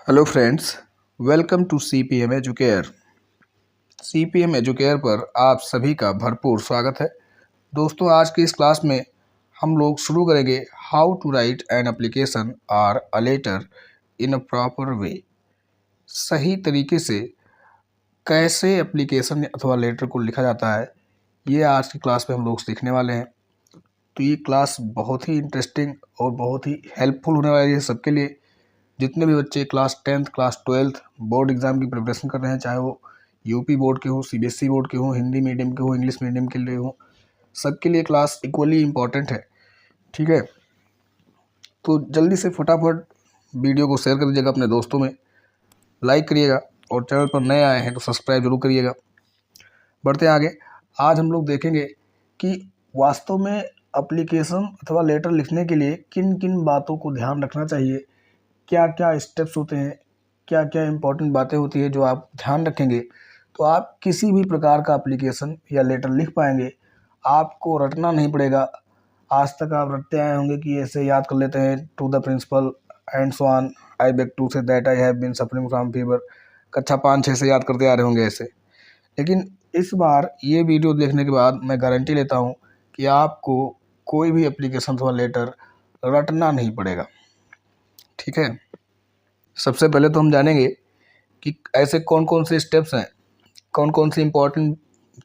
Hello friends, welcome to CPM educare. CPM educare पर आप सभी का भरपूर स्वागत है। दोस्तों, आज की इस क्लास में हम लोग शुरू करेंगे how to write an application और a letter in a proper way. सही तरीके से कैसे एप्लीकेशन अथवा लेटर को लिखा जाता है, ये आज की क्लास में हम लोग सीखने वाले हैं। तो ये क्लास बहुत ही इंटरेस्टिंग और बहुत ही हेल्पफुल होने वाली है सबके लिए। जितने भी बच्चे class 10th class 12th board exam की प्रिपरेशन कर रहे हैं, चाहे वो यूपी बोर्ड के हो, CBSE बोर्ड के हो, हिंदी मीडियम के हो, इंग्लिश मीडियम के लिए हो, सबके लिए क्लास इक्वली इम्पॉर्टेंट है। ठीक है, तो जल्दी से फटाफट वीडियो को शेयर कर दीजिएगा अपने दोस्तों में, लाइक करिएगा और चैनल पर नए आए हैं तो सब्सक्राइब जरूर करिएगा। बढ़ते हैं आगे। आज हम लोग देखेंगे कि वास्तव में एप्लीकेशन अथवा लेटर लिखने के लिए किन किन बातों को ध्यान रखना चाहिए, क्या क्या स्टेप्स होते हैं, क्या क्या इंपॉर्टेंट बातें होती है जो आप ध्यान रखेंगे तो आप किसी भी प्रकार का एप्लीकेशन या लेटर लिख पाएंगे। आपको रटना नहीं पड़ेगा। आज तक आप रटते आए होंगे कि ऐसे याद कर लेते हैं, to the principal and so on, I beg to say that I have been suffering from fever. कक्षा 5-6 से याद करते आ रहे होंगे ऐसे। लेकिन इस बार ये वीडियो देखने के बाद मैं गारंटी लेता हूँ कि आपको कोई भी एप्लीकेशन अथवा लेटर रटना नहीं पड़ेगा। ठीक है, सबसे पहले तो हम जानेंगे कि ऐसे कौन कौन से स्टेप्स हैं, कौन कौन सी इंपॉर्टेंट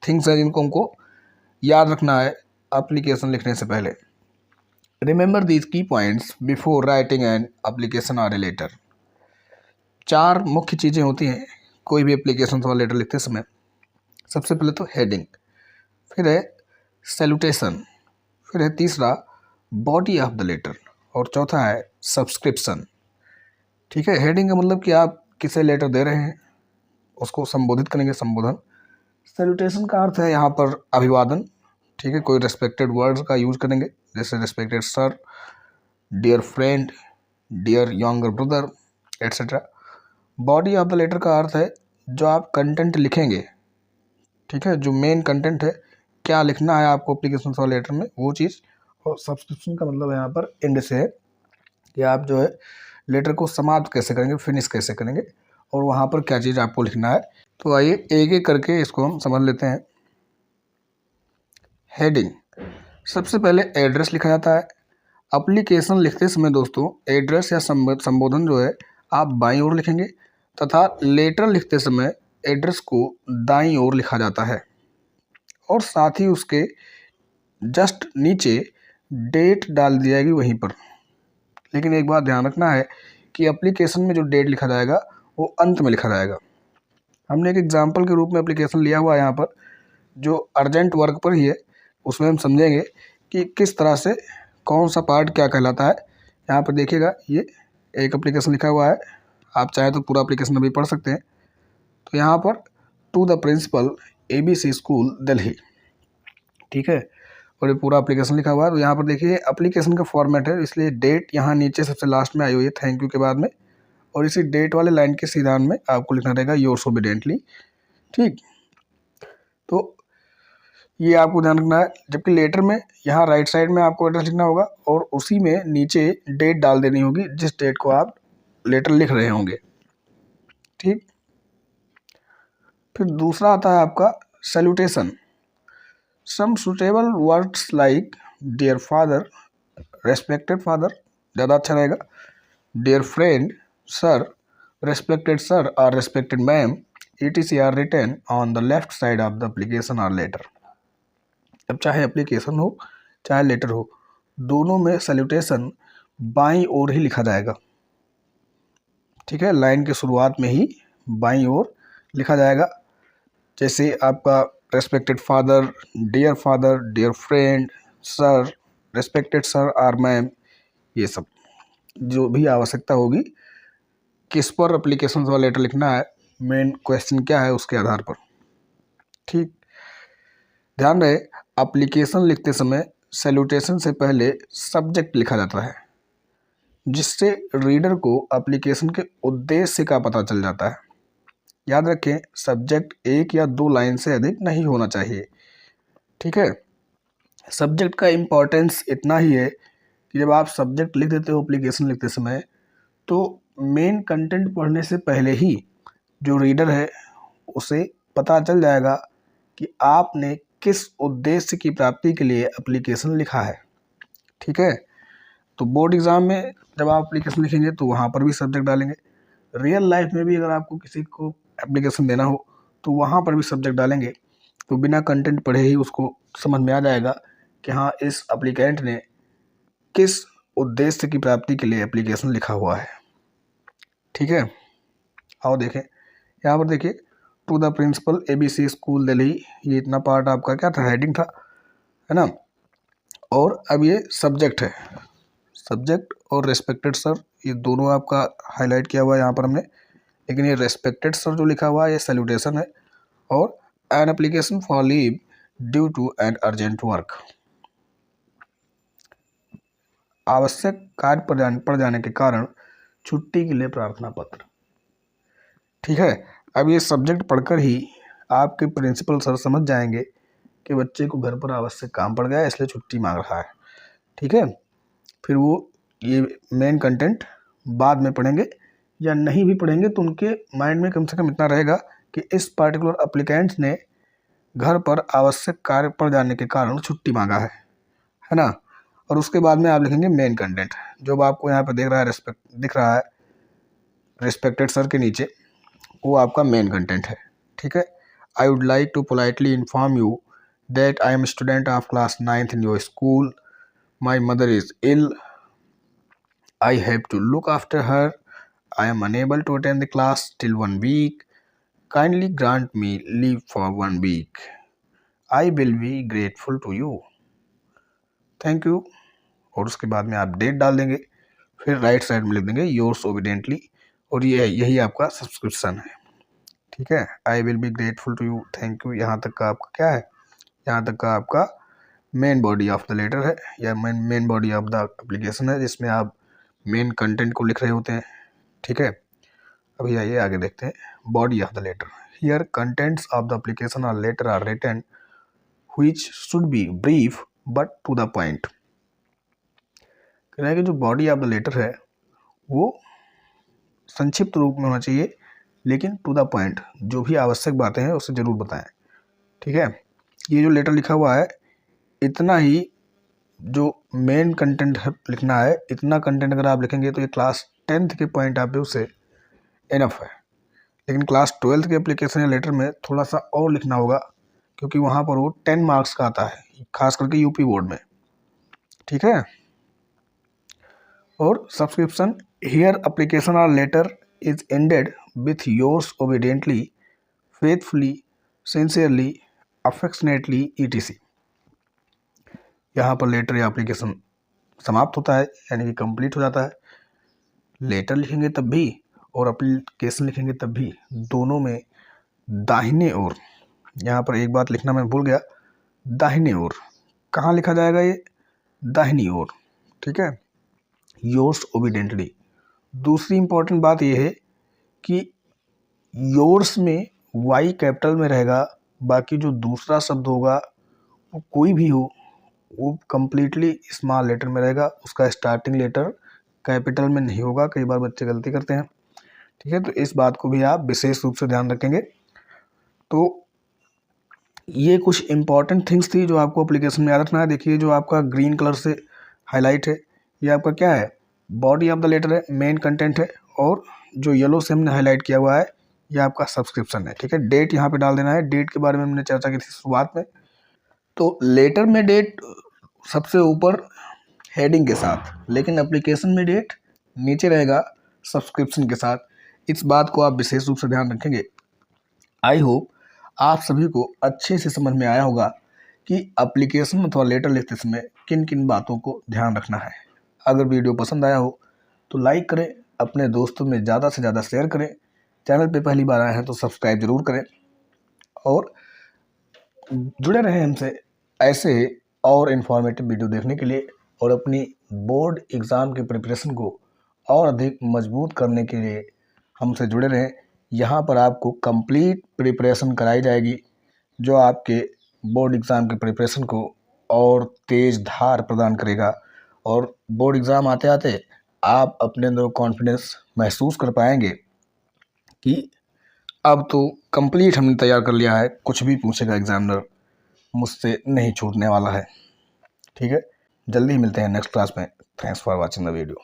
थिंग्स हैं जिनको हमको याद रखना है एप्लीकेशन लिखने से पहले। रिमेंबर दीज की points before writing an application और ए लेटर। 4 मुख्य चीज़ें होती हैं कोई भी एप्लीकेशन अथवा लेटर लिखते समय। सबसे पहले तो हेडिंग, फिर है सैल्यूटेशन, फिर है तीसरा बॉडी ऑफ द लेटर और चौथा है सब्सक्रिप्शन। ठीक है, हेडिंग का मतलब कि आप किसे लेटर दे रहे हैं उसको संबोधित करेंगे, संबोधन। सैल्यूटेशन का अर्थ है यहाँ पर अभिवादन। ठीक है, कोई रेस्पेक्टेड वर्ड्स का यूज करेंगे, जैसे respected sir, dear friend, dear younger brother, etcetera. Body of the letter का अर्थ है जो आप कंटेंट लिखेंगे। ठीक है, जो मेन कंटेंट है, क्या लिखना है आपको एप्लीकेशन और लेटर में, वो चीज़। और सब्सक्रिप्शन का मतलब यहाँ पर एंड से है कि आप जो है लेटर को समाप्त कैसे करेंगे, फिनिश कैसे करेंगे और वहाँ पर क्या चीज़ आपको लिखना है। तो आइए एक एक करके इसको हम समझ लेते हैं। हेडिंग, सबसे पहले एड्रेस लिखा जाता है। एप्लीकेशन लिखते समय दोस्तों एड्रेस या संबोधन जो है आप बाईं ओर लिखेंगे तथा लेटर लिखते समय एड्रेस को दाईं ओर लिखा जाता है और साथ ही उसके जस्ट नीचे डेट डाल दी जाएगी वहीं पर। लेकिन एक बात ध्यान रखना है कि एप्लीकेशन में जो डेट लिखा जाएगा वो अंत में लिखा जाएगा। हमने एक एग्जाम्पल के रूप में एप्लीकेशन लिया हुआ है यहाँ पर, जो अर्जेंट वर्क पर ही है। उसमें हम समझेंगे कि किस तरह से कौन सा पार्ट क्या कहलाता है। यहाँ पर देखिएगा, ये एक एप्लीकेशन लिखा हुआ है, आप चाहे तो पूरा एप्लीकेशन अभी पढ़ सकते हैं। तो यहाँ पर to the principal ABC school Delhi, ठीक है, और ये पूरा एप्लीकेशन लिखा हुआ है। तो यहाँ पर देखिए एप्लीकेशन का फॉर्मेट है, इसलिए डेट यहाँ नीचे सबसे लास्ट में आई हुई है थैंक यू के बाद में, और इसी डेट वाले लाइन के सीधान में आपको लिखना रहेगा योर्स ओबीडिएंटली। ठीक, तो ये आपको ध्यान रखना है। जबकि लेटर में यहाँ राइट साइड में आपको एड्रेस लिखना होगा और उसी में नीचे डेट डाल देनी होगी जिस डेट को आप लेटर लिख रहे होंगे। ठीक, फिर दूसरा आता है आपका salutation. Some suitable words like dear father, respected father ज़्यादा अच्छा रहेगा, dear friend, sir, respected sir और respected ma'am, etc are written on the left side of the application और लेटर। अब चाहे एप्लीकेशन हो चाहे लेटर हो, दोनों में सैल्यूटेशन बाईं ओर ही लिखा जाएगा। ठीक है, लाइन के शुरुआत में ही बाईं ओर लिखा जाएगा। जैसे आपका respected father, dear friend, sir, respected sir और मैम, ये सब जो भी आवश्यकता होगी किस पर एप्लीकेशन वाला लेटर लिखना है, मेन क्वेश्चन क्या है उसके आधार पर। ठीक, ध्यान रहे एप्लीकेशन लिखते समय सैल्यूटेशन से पहले सब्जेक्ट लिखा जाता है, जिससे रीडर को एप्लीकेशन के उद्देश्य का पता चल जाता है। याद रखें, सब्जेक्ट 1 या 2 लाइन से अधिक नहीं होना चाहिए। ठीक है, सब्जेक्ट का इम्पोर्टेंस इतना ही है कि जब आप सब्जेक्ट लिख देते हो एप्लीकेशन लिखते समय, तो मेन कंटेंट पढ़ने से पहले ही जो रीडर है उसे पता चल जाएगा कि आपने किस उद्देश्य की प्राप्ति के लिए एप्लीकेशन लिखा है। ठीक है, तो बोर्ड एग्ज़ाम में जब आप एप्लीकेशन लिखेंगे तो वहाँ पर भी सब्जेक्ट डालेंगे। रियल लाइफ में भी अगर आपको किसी को एप्लीकेशन देना हो तो वहाँ पर भी सब्जेक्ट डालेंगे। तो बिना कंटेंट पढ़े ही उसको समझ में आ जाएगा कि हाँ, इस एप्लीकेंट ने किस उद्देश्य की प्राप्ति के लिए एप्लीकेशन लिखा हुआ है। ठीक है, आओ देखें। यहाँ पर देखिए, to the principal ABC school Delhi, ये इतना पार्ट आपका क्या था, हेडिंग था, है ना। और अब ये सब्जेक्ट है, सब्जेक्ट और रेस्पेक्टेड सर, ये दोनों आपका हाईलाइट किया हुआ है यहाँ पर हमने। लेकिन ये रेस्पेक्टेड सर जो लिखा हुआ है ये सैल्यूटेशन है। और an application for leave due to an urgent work, आवश्यक कार्य पड़ जाने के कारण छुट्टी के लिए प्रार्थना पत्र। ठीक है, अब ये सब्जेक्ट पढ़कर ही आपके प्रिंसिपल सर समझ जाएंगे कि बच्चे को घर पर आवश्यक काम पड़ गया है इसलिए छुट्टी मांग रहा है। ठीक है, फिर वो ये मेन कंटेंट बाद में पढ़ेंगे या नहीं भी पढ़ेंगे तो उनके माइंड में कम से कम इतना रहेगा कि इस पार्टिकुलर एप्लीकेंट ने घर पर आवश्यक कार्य पड़ जाने के कारण छुट्टी मांगा है ना। और उसके बाद में आप लिखेंगे मेन कंटेंट, जो आपको यहाँ पर दिख रहा है रिस्पेक्टेड सर के नीचे, वो आपका मेन कंटेंट है। ठीक है, I would like to politely inform you that I am student of class 9th in your school, my mother is ill, I have to look after her. I am unable to attend the class till 1 week. Kindly grant me leave for 1 week. I will be grateful to you. Thank you. और उसके बाद में आप date डाल देंगे, फिर right side में लिख देंगे योर्स ओबिडेंटली, और ये यही आपका सब्सक्रिप्शन है। ठीक है, I will be grateful to you, thank you, यहाँ तक का आपका क्या है, यहाँ तक का आपका main body of the letter है या main body of the application है, जिसमें आप मेन कंटेंट को लिख रहे होते हैं। ठीक है, अभी आइए आगे देखते हैं body of the letter. Here contents of the application और letter are written which should be brief but to the point. कह रहा है कि जो बॉडी ऑफ द लेटर है वो संक्षिप्त रूप में होना चाहिए, लेकिन टू द पॉइंट, जो भी आवश्यक बातें हैं उसे जरूर बताएं। ठीक है, ये जो लेटर लिखा हुआ है इतना ही जो मेन कंटेंट लिखना है, इतना कंटेंट अगर आप लिखेंगे तो ये क्लास 10th के पॉइंट ऑफ व्यू से इनफ है। लेकिन क्लास 12th के एप्लीकेशन या लेटर में थोड़ा सा और लिखना होगा, क्योंकि वहाँ पर वो 10 मार्क्स का आता है, खास करके यूपी बोर्ड में। ठीक है, और सब्सक्रिप्शन, हियर एप्लीकेशन और letter is ended with yours obediently, faithfully, sincerely, affectionately ETC। यहाँ पर लेटर या एप्लीकेशन समाप्त होता है, यानी कि कंप्लीट हो जाता है। लेटर लिखेंगे तब भी और एप्लीकेशन लिखेंगे तब भी, दोनों में दाहिने ओर, यहाँ पर एक बात लिखना मैं भूल गया, दाहिने ओर कहाँ लिखा जाएगा, ये दाहिनी ओर। ठीक है, योर्स ओबीडेंटली। दूसरी इंपॉर्टेंट बात ये है कि योर्स में वाई कैपिटल में रहेगा, बाकी जो दूसरा शब्द होगा वो कोई भी हो वो कंप्लीटली स्मॉल लेटर में रहेगा, उसका स्टार्टिंग लेटर कैपिटल में नहीं होगा। कई बार बच्चे गलती करते हैं। ठीक है, तो इस बात को भी आप विशेष रूप से ध्यान रखेंगे। तो ये कुछ इंपॉर्टेंट थिंग्स थी जो आपको एप्लीकेशन में याद रखना है। देखिए, जो आपका ग्रीन कलर से हाईलाइट है ये आपका क्या है, बॉडी ऑफ द लेटर है, मेन कंटेंट है, और जो येलो से हमने हाईलाइट किया हुआ है ये आपका सब्सक्रिप्शन है। ठीक है, डेट यहाँ पे डाल देना है, डेट के बारे में हमने चर्चा की थी शुरुआत में। तो लेटर में डेट सबसे ऊपर हेडिंग के साथ, लेकिन एप्लीकेशन में डेट नीचे रहेगा सब्सक्रिप्शन के साथ। इस बात को आप विशेष रूप से ध्यान रखेंगे। आई होप आप सभी को अच्छे से समझ में आया होगा कि एप्लीकेशन अथवा लेटर लिखते समय किन किन बातों को ध्यान रखना है। अगर वीडियो पसंद आया हो तो लाइक करें, अपने दोस्तों में ज़्यादा से ज़्यादा शेयर करें, चैनल पे पहली बार आए हैं तो सब्सक्राइब जरूर करें, और जुड़े रहें हमसे ऐसे और इन्फॉर्मेटिव वीडियो देखने के लिए, और अपनी बोर्ड एग्ज़ाम के प्रिपरेशन को और अधिक मजबूत करने के लिए हमसे जुड़े रहें। यहाँ पर आपको कंप्लीट प्रिपरेशन कराई जाएगी जो आपके बोर्ड एग्ज़ाम के प्रिपरेशन को और तेज़ धार प्रदान करेगा। और बोर्ड एग्ज़ाम आते आते आप अपने अंदर कॉन्फिडेंस महसूस कर पाएंगे कि अब तो कंप्लीट हमने तैयार कर लिया है, कुछ भी पूछेगा एग्जामिनर मुझसे नहीं छूटने वाला है। ठीक है, जल्दी मिलते हैं नेक्स्ट क्लास में। Thanks for watching the video.